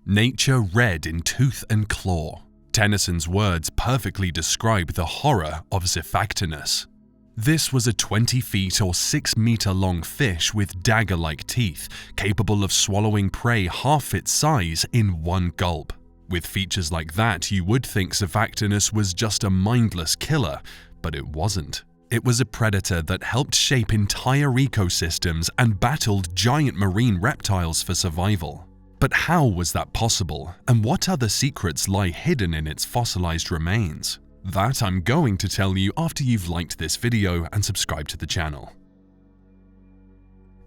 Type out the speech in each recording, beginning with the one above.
Nature red in tooth and claw. Tennyson's words perfectly describe the horror of Xiphactinus. This was a 20 feet or 6 meter long fish with dagger-like teeth, capable of swallowing prey half its size in one gulp. With features like that, you would think Xiphactinus was just a mindless killer, but it wasn't. It was a predator that helped shape entire ecosystems and battled giant marine reptiles for survival. But how was that possible, and what other secrets lie hidden in its fossilized remains? That I'm going to tell you after you've liked this video and subscribed to the channel.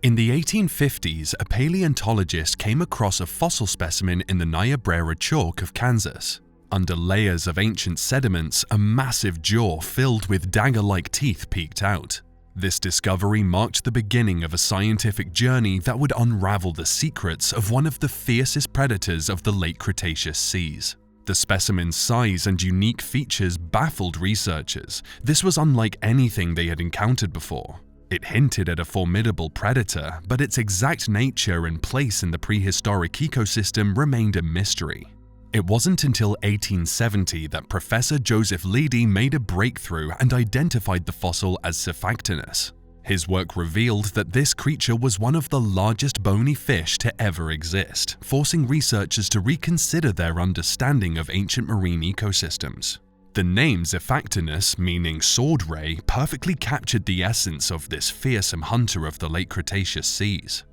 In the 1850s, a paleontologist came across a fossil specimen in the Niobrara Chalk of Kansas. Under layers of ancient sediments, a massive jaw filled with dagger-like teeth peeked out. This discovery marked the beginning of a scientific journey that would unravel the secrets of one of the fiercest predators of the late Cretaceous seas. The specimen's size and unique features baffled researchers. This was unlike anything they had encountered before. It hinted at a formidable predator, but its exact nature and place in the prehistoric ecosystem remained a mystery. It wasn't until 1870 that Professor Joseph Leidy made a breakthrough and identified the fossil as Xiphactinus. His work revealed that this creature was one of the largest bony fish to ever exist, forcing researchers to reconsider their understanding of ancient marine ecosystems. The name Xiphactinus, meaning sword ray, perfectly captured the essence of this fearsome hunter of the late Cretaceous seas.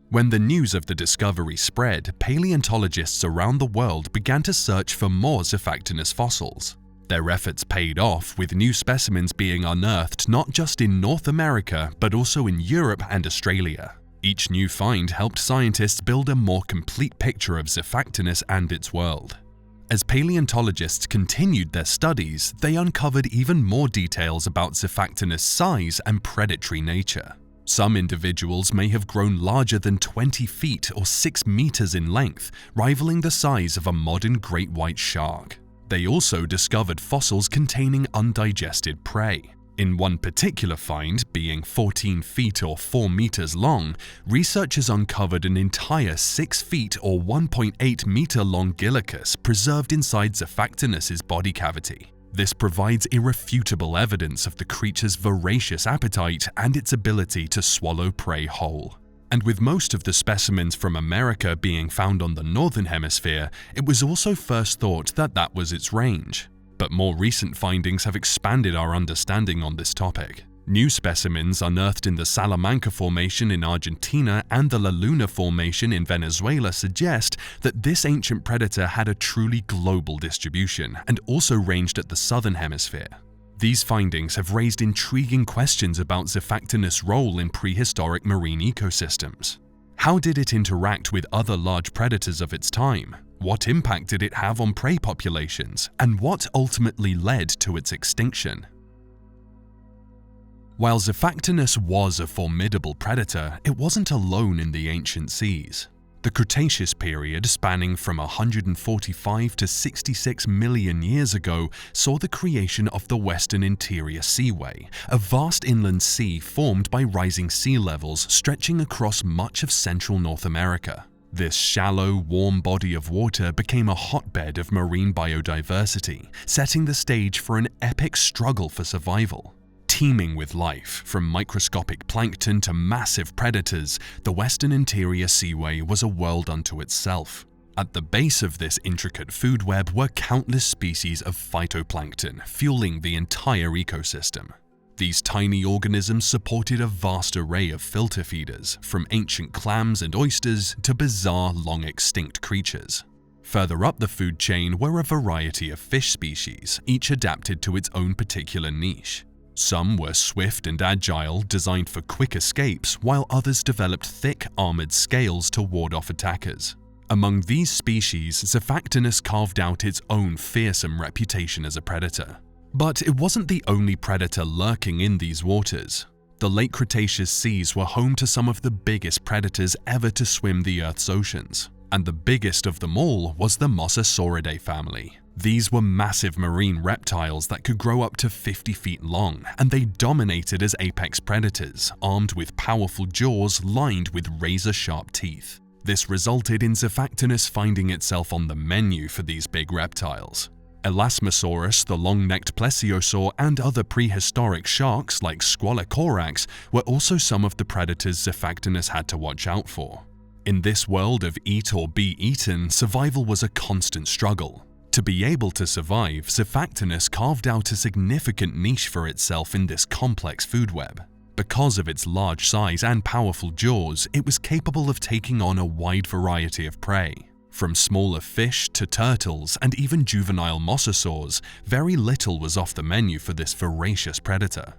When the news of the discovery spread, paleontologists around the world began to search for more Xiphactinus fossils. Their efforts paid off, with new specimens being unearthed not just in North America but also in Europe and Australia. Each new find helped scientists build a more complete picture of Xiphactinus and its world. As paleontologists continued their studies, they uncovered even more details about Xiphactinus' size and predatory nature. Some individuals may have grown larger than 20 feet or 6 meters in length, rivaling the size of a modern great white shark. They also discovered fossils containing undigested prey. In one particular find, being 14 feet or 4 meters long, researchers uncovered an entire 6 feet or 1.8 meter long Gillicus preserved inside Xiphactinus' body cavity. This provides irrefutable evidence of the creature's voracious appetite and its ability to swallow prey whole. And with most of the specimens from America being found on the northern hemisphere, it was also first thought that that was its range. But more recent findings have expanded our understanding on this topic. New specimens unearthed in the Salamanca Formation in Argentina and the La Luna Formation in Venezuela suggest that this ancient predator had a truly global distribution and also ranged at the southern hemisphere. These findings have raised intriguing questions about Xiphactinus' role in prehistoric marine ecosystems. How did it interact with other large predators of its time? What impact did it have on prey populations? And what ultimately led to its extinction? While Xiphactinus was a formidable predator, it wasn't alone in the ancient seas. The Cretaceous period, spanning from 145 to 66 million years ago, saw the creation of the Western Interior Seaway, a vast inland sea formed by rising sea levels stretching across much of central North America. This shallow, warm body of water became a hotbed of marine biodiversity, setting the stage for an epic struggle for survival. Teeming with life, from microscopic plankton to massive predators, the Western Interior Seaway was a world unto itself. At the base of this intricate food web were countless species of phytoplankton, fueling the entire ecosystem. These tiny organisms supported a vast array of filter feeders, from ancient clams and oysters to bizarre, long-extinct creatures. Further up the food chain were a variety of fish species, each adapted to its own particular niche. Some were swift and agile, designed for quick escapes, while others developed thick, armored scales to ward off attackers. Among these species, Xiphactinus carved out its own fearsome reputation as a predator. But it wasn't the only predator lurking in these waters. The late Cretaceous seas were home to some of the biggest predators ever to swim the Earth's oceans. And the biggest of them all was the Mosasauridae family. These were massive marine reptiles that could grow up to 50 feet long, and they dominated as apex predators, armed with powerful jaws lined with razor-sharp teeth. This resulted in Xiphactinus finding itself on the menu for these big reptiles. Elasmosaurus, the long-necked plesiosaur, and other prehistoric sharks like Squalocorax were also some of the predators Xiphactinus had to watch out for. In this world of eat or be eaten, survival was a constant struggle. To be able to survive, Xiphactinus carved out a significant niche for itself in this complex food web. Because of its large size and powerful jaws, it was capable of taking on a wide variety of prey. From smaller fish to turtles and even juvenile mosasaurs, very little was off the menu for this voracious predator.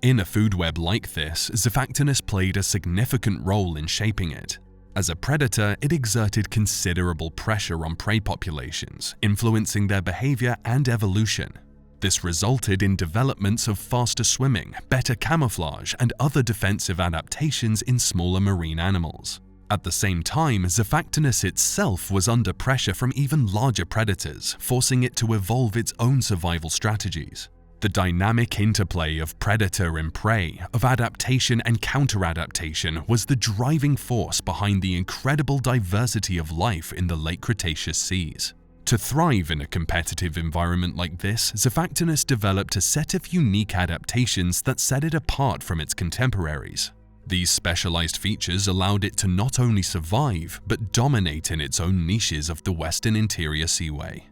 In a food web like this, Xiphactinus played a significant role in shaping it. As a predator, it exerted considerable pressure on prey populations, influencing their behavior and evolution. This resulted in developments of faster swimming, better camouflage, and other defensive adaptations in smaller marine animals. At the same time, Xiphactinus itself was under pressure from even larger predators, forcing it to evolve its own survival strategies. The dynamic interplay of predator and prey, of adaptation and counter-adaptation was the driving force behind the incredible diversity of life in the late Cretaceous seas. To thrive in a competitive environment like this, Xiphactinus developed a set of unique adaptations that set it apart from its contemporaries. These specialized features allowed it to not only survive, but dominate in its own niches of the western interior seaway.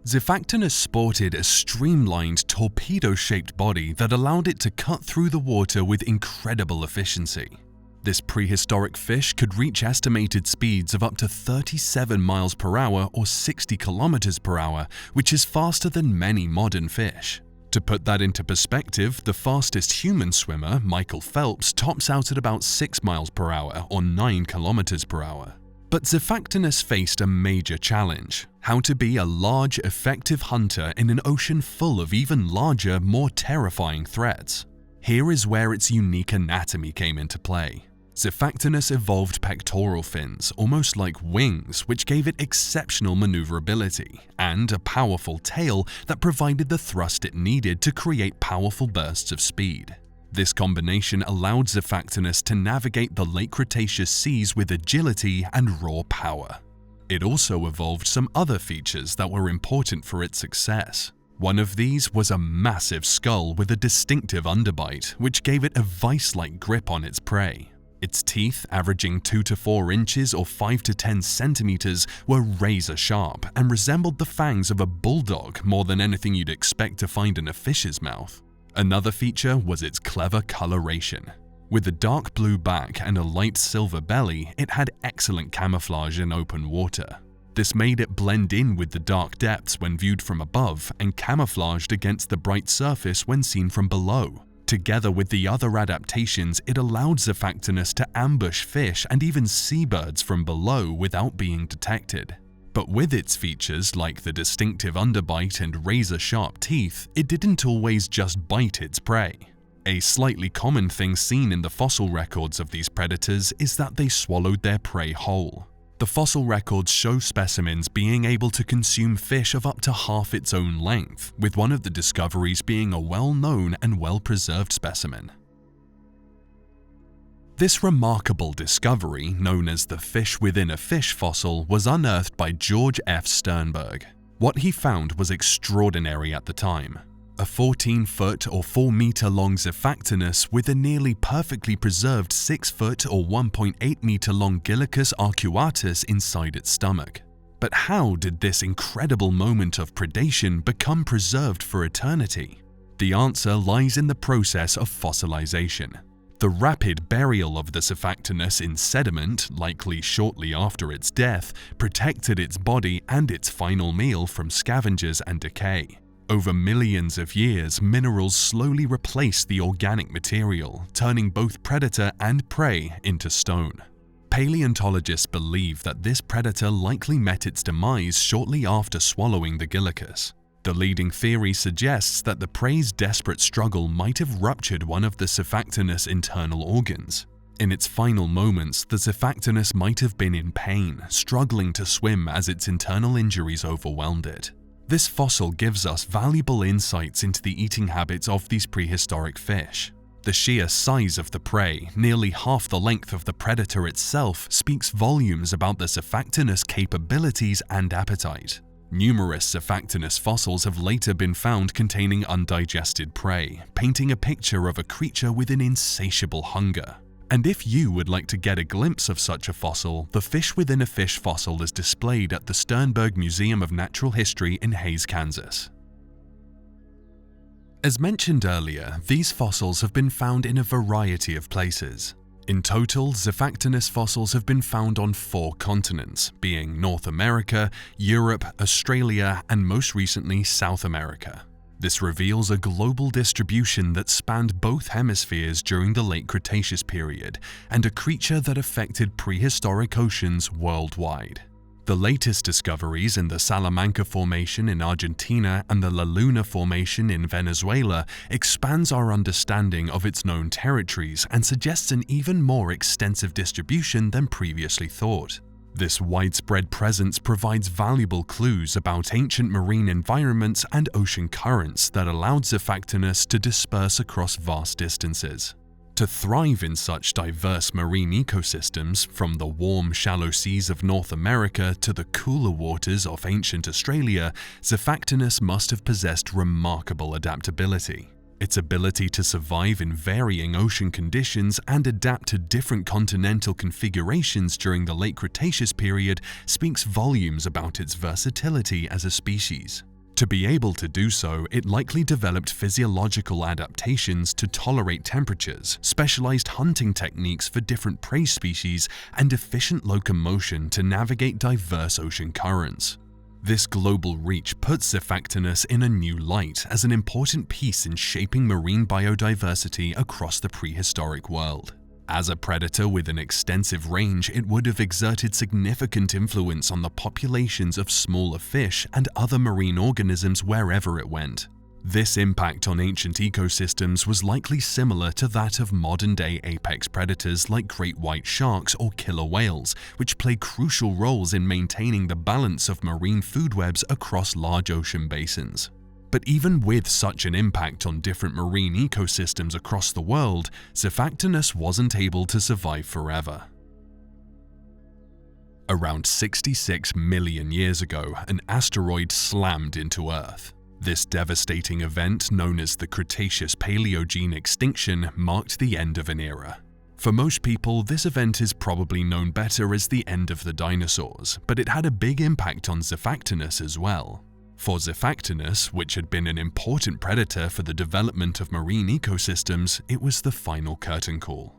Xiphactinus sported a streamlined, torpedo-shaped body that allowed it to cut through the water with incredible efficiency. This prehistoric fish could reach estimated speeds of up to 37 miles per hour or 60 kilometers per hour, which is faster than many modern fish. To put that into perspective, the fastest human swimmer, Michael Phelps, tops out at about 6 miles per hour or 9 kilometers per hour. But Xiphactinus faced a major challenge: how to be a large, effective hunter in an ocean full of even larger, more terrifying threats. Here is where its unique anatomy came into play. Xiphactinus evolved pectoral fins, almost like wings, which gave it exceptional maneuverability, and a powerful tail that provided the thrust it needed to create powerful bursts of speed. This combination allowed Xiphactinus to navigate the late Cretaceous seas with agility and raw power. It also evolved some other features that were important for its success. One of these was a massive skull with a distinctive underbite, which gave it a vice-like grip on its prey. Its teeth, averaging 2 to 4 inches or 5 to 10 centimeters, were razor sharp and resembled the fangs of a bulldog more than anything you'd expect to find in a fish's mouth. Another feature was its clever coloration. With a dark blue back and a light silver belly, it had excellent camouflage in open water. This made it blend in with the dark depths when viewed from above and camouflaged against the bright surface when seen from below. Together with the other adaptations, it allowed Xiphactinus to ambush fish and even seabirds from below without being detected. But with its features like the distinctive underbite and razor-sharp teeth, it didn't always just bite its prey. A slightly common thing seen in the fossil records of these predators is that they swallowed their prey whole. The fossil records show specimens being able to consume fish of up to half its own length, with one of the discoveries being a well-known and well-preserved specimen. This remarkable discovery, known as the fish within a fish fossil, was unearthed by George F. Sternberg. What he found was extraordinary at the time. A 14-foot or 4-meter long Xiphactinus with a nearly perfectly preserved 6-foot or 1.8-meter long Gylicus arcuatus inside its stomach. But how did this incredible moment of predation become preserved for eternity? The answer lies in the process of fossilization. The rapid burial of the Xiphactinus in sediment, likely shortly after its death, protected its body and its final meal from scavengers and decay. Over millions of years, minerals slowly replaced the organic material, turning both predator and prey into stone. Paleontologists believe that this predator likely met its demise shortly after swallowing the Gylicus. The leading theory suggests that the prey's desperate struggle might have ruptured one of the Xiphactinus' internal organs. In its final moments, the Xiphactinus might have been in pain, struggling to swim as its internal injuries overwhelmed it. This fossil gives us valuable insights into the eating habits of these prehistoric fish. The sheer size of the prey, nearly half the length of the predator itself, speaks volumes about the Xiphactinus' capabilities and appetite. Numerous Xiphactinus fossils have later been found containing undigested prey, painting a picture of a creature with an insatiable hunger. And if you would like to get a glimpse of such a fossil, the Fish Within a Fish fossil is displayed at the Sternberg Museum of Natural History in Hays, Kansas. As mentioned earlier, these fossils have been found in a variety of places. In total, Xiphactinus fossils have been found on 4 continents, being North America, Europe, Australia, and most recently South America. This reveals a global distribution that spanned both hemispheres during the late Cretaceous period, and a creature that affected prehistoric oceans worldwide. The latest discoveries in the Salamanca Formation in Argentina and the La Luna Formation in Venezuela expands our understanding of its known territories and suggests an even more extensive distribution than previously thought. This widespread presence provides valuable clues about ancient marine environments and ocean currents that allowed Xiphactinus to disperse across vast distances. To thrive in such diverse marine ecosystems, from the warm, shallow seas of North America to the cooler waters of ancient Australia, Xiphactinus must have possessed remarkable adaptability. Its ability to survive in varying ocean conditions and adapt to different continental configurations during the late Cretaceous period speaks volumes about its versatility as a species. To be able to do so, it likely developed physiological adaptations to tolerate temperatures, specialized hunting techniques for different prey species, and efficient locomotion to navigate diverse ocean currents. This global reach puts Xiphactinus in a new light as an important piece in shaping marine biodiversity across the prehistoric world. As a predator with an extensive range, it would have exerted significant influence on the populations of smaller fish and other marine organisms wherever it went. This impact on ancient ecosystems was likely similar to that of modern-day apex predators like great white sharks or killer whales, which play crucial roles in maintaining the balance of marine food webs across large ocean basins. But even with such an impact on different marine ecosystems across the world, Xiphactinus wasn't able to survive forever. Around 66 million years ago, an asteroid slammed into Earth. This devastating event, known as the Cretaceous-Paleogene extinction, marked the end of an era. For most people, this event is probably known better as the end of the dinosaurs, but it had a big impact on Xiphactinus as well. For Xiphactinus, which had been an important predator for the development of marine ecosystems, it was the final curtain call.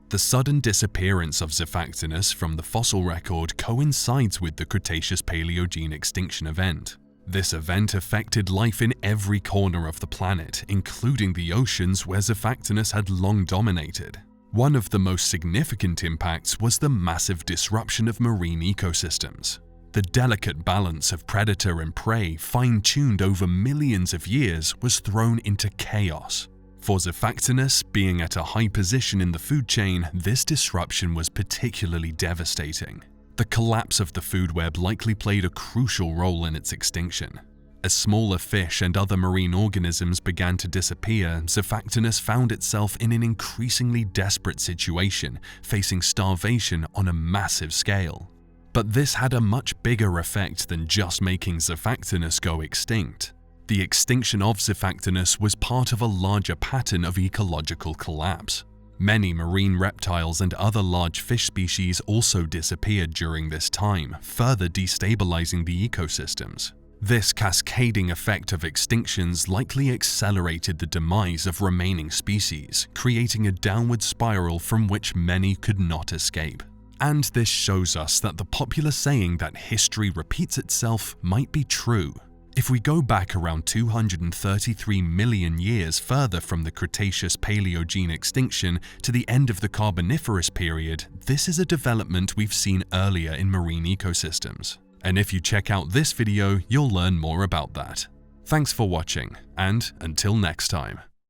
The sudden disappearance of Xiphactinus from the fossil record coincides with the Cretaceous-Paleogene extinction event. This event affected life in every corner of the planet, including the oceans where Xiphactinus had long dominated. One of the most significant impacts was the massive disruption of marine ecosystems. The delicate balance of predator and prey, fine-tuned over millions of years, was thrown into chaos. For Xiphactinus, being at a high position in the food chain, this disruption was particularly devastating. The collapse of the food web likely played a crucial role in its extinction. As smaller fish and other marine organisms began to disappear, Xiphactinus found itself in an increasingly desperate situation, facing starvation on a massive scale. But this had a much bigger effect than just making Xiphactinus go extinct. The extinction of Xiphactinus was part of a larger pattern of ecological collapse. Many marine reptiles and other large fish species also disappeared during this time, further destabilizing the ecosystems. This cascading effect of extinctions likely accelerated the demise of remaining species, creating a downward spiral from which many could not escape. And this shows us that the popular saying that history repeats itself might be true. If we go back around 233 million years further from the Cretaceous-Paleogene extinction to the end of the Carboniferous period, this is a development we've seen earlier in marine ecosystems. And if you check out this video, you'll learn more about that. Thanks for watching, and until next time.